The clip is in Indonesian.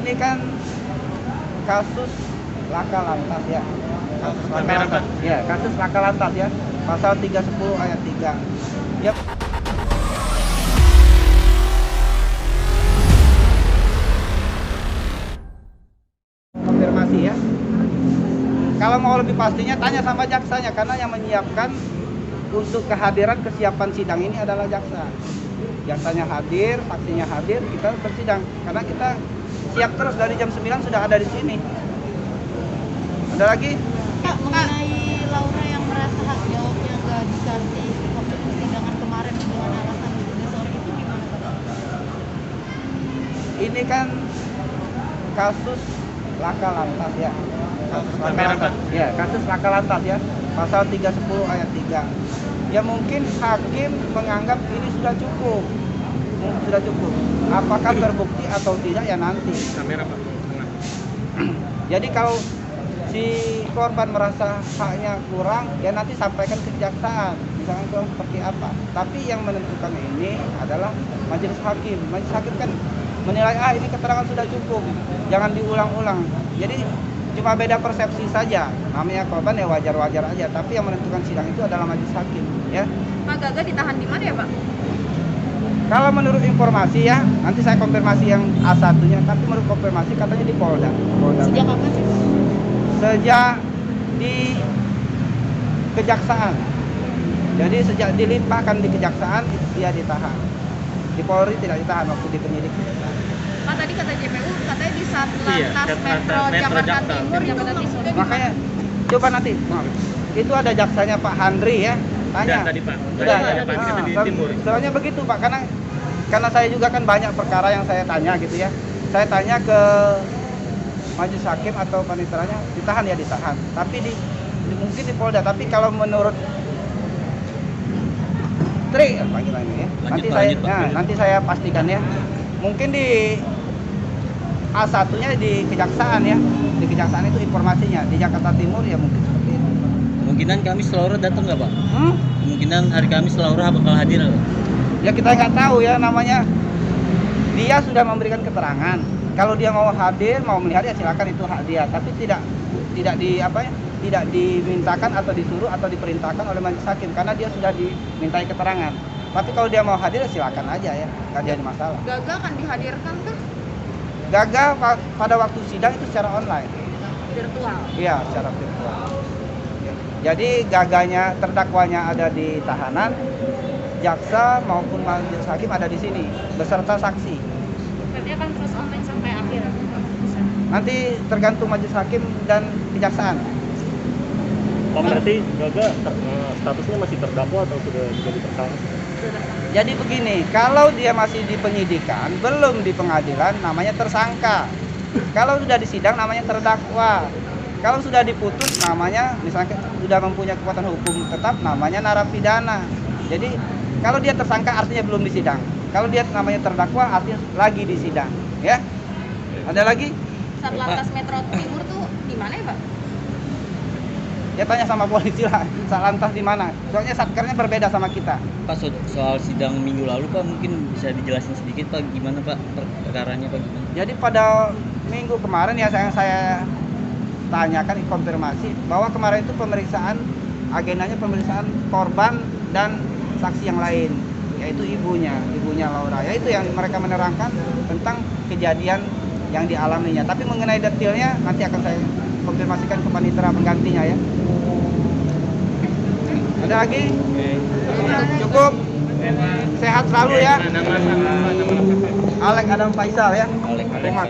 Ini kan kasus laka lantas ya. Kasus laka Kamera, lantas. Pak? Ya, kasus laka lantas ya. Pasal 310 ayat 3. Yap. Konfirmasi ya. Kalau mau lebih pastinya tanya sama jaksanya karena yang menyiapkan untuk kehadiran kesiapan sidang ini adalah jaksa. Jaksanya hadir, saksinya hadir, kita bersidang karena kita siap terus dari jam 9 sudah ada di sini. Ada lagi? Pak, mengenai Laura yang merasa hak jawabnya nggak dikasih waktu persidangan kemarin dengan alasan disorry itu gimana Pak? Ini kan kasus laka lantas ya. Kasus laka Kamera, lantas. Pak? Ya, kasus laka lantas ya. Pasal 310 ayat 3. Ya mungkin hakim menganggap ini sudah cukup. Sudah cukup. Apakah terbukti atau tidak ya nanti. Kamera, Pak. Tengah. Jadi kalau si korban merasa haknya kurang, ya nanti sampaikan ke kejaksaan, misalnya kurang seperti apa. Tapi yang menentukan ini adalah majelis hakim. Majelis hakim kan menilai ini keterangan sudah cukup, jangan diulang-ulang. Jadi cuma beda persepsi saja. Namanya korban ya wajar-wajar aja. Tapi yang menentukan sidang itu adalah majelis hakim, ya. Pak Gaga ditahan di mana ya Pak? Kalau menurut informasi ya, nanti saya konfirmasi yang A1-nya. Tapi menurut konfirmasi katanya di Polda. Sejak kapan sih Pak? Sejak di kejaksaan. Jadi sejak dilimpahkan di kejaksaan dia ditahan. Di Polri tidak ditahan waktu di penyidik. Pak tadi kata JPU katanya di Iya, Satlantas Metro Metro Jakarta Jakarta Timur yang Timur. sudah Makanya coba nanti, maaf, itu ada jaksanya Pak Handri ya, tanya. Udah tadi, Pak. Sudah Tadi ya. Pak, kita di Timur. Soalnya begitu Pak, karena saya juga kan banyak perkara yang saya tanya gitu ya. Saya tanya ke majelis hakim atau paniteranya, ditahan ya ditahan. Tapi mungkin di Polda. Tapi kalau menurut Tri panggilannya ya. Nanti saya pastikan ya. Mungkin di A1-nya di kejaksaan ya. Di kejaksaan itu informasinya. Di Jakarta Timur ya mungkin seperti itu. Kemungkinan Kamis Laura datang nggak Pak? Kemungkinan hari Kamis Laura bakal hadir nggak? Ya kita nggak tahu ya, namanya dia sudah memberikan keterangan. Kalau dia mau hadir, mau melihat ya silakan, itu hak dia. Tapi tidak dimintakan atau disuruh atau diperintahkan oleh majelis hakim karena dia sudah dimintai keterangan. Tapi kalau dia mau hadir ya silakan aja ya, nggak jadi masalah. Gaga akan dihadirkan kah? Gagal pada waktu sidang itu secara online. Virtual. Iya, secara virtual. Ya. Jadi gaganya, terdakwanya ada di tahanan, jaksa maupun majelis hakim ada di sini beserta saksi. Berarti akan terus online sampai akhir. Nanti tergantung majelis hakim dan kejaksaan. Pak, berarti Gaga statusnya masih terdakwa atau sudah jadi tersangka? Jadi begini, kalau dia masih di penyidikan, belum di pengadilan, namanya tersangka. Kalau sudah di sidang, namanya terdakwa. Kalau sudah diputus, namanya misalnya sudah mempunyai kekuatan hukum tetap, namanya narapidana. Jadi kalau dia tersangka artinya belum di sidang. Kalau dia namanya terdakwa artinya lagi di sidang. Ya? Ada lagi? Satlantas Metro Timur tuh di mana ya Pak? Ya tanya sama polisi lah, Satlantas di mana. Soalnya satkernya berbeda sama kita. Pak, soal sidang minggu lalu Pak, mungkin bisa dijelasin sedikit Pak gimana Pak perkaranya Pak gimana? Jadi pada minggu kemarin ya saya tanyakan konfirmasi bahwa kemarin itu agendanya pemeriksaan korban dan saksi yang lain, yaitu ibunya Laura. Yaitu yang mereka menerangkan tentang kejadian yang dialaminya. Tapi mengenai detailnya nanti akan saya konfirmasikan ke panitera penggantinya ya. Ada lagi? Cukup? Sehat selalu ya. Nama Alek Adam Faisal ya. Alek. Terima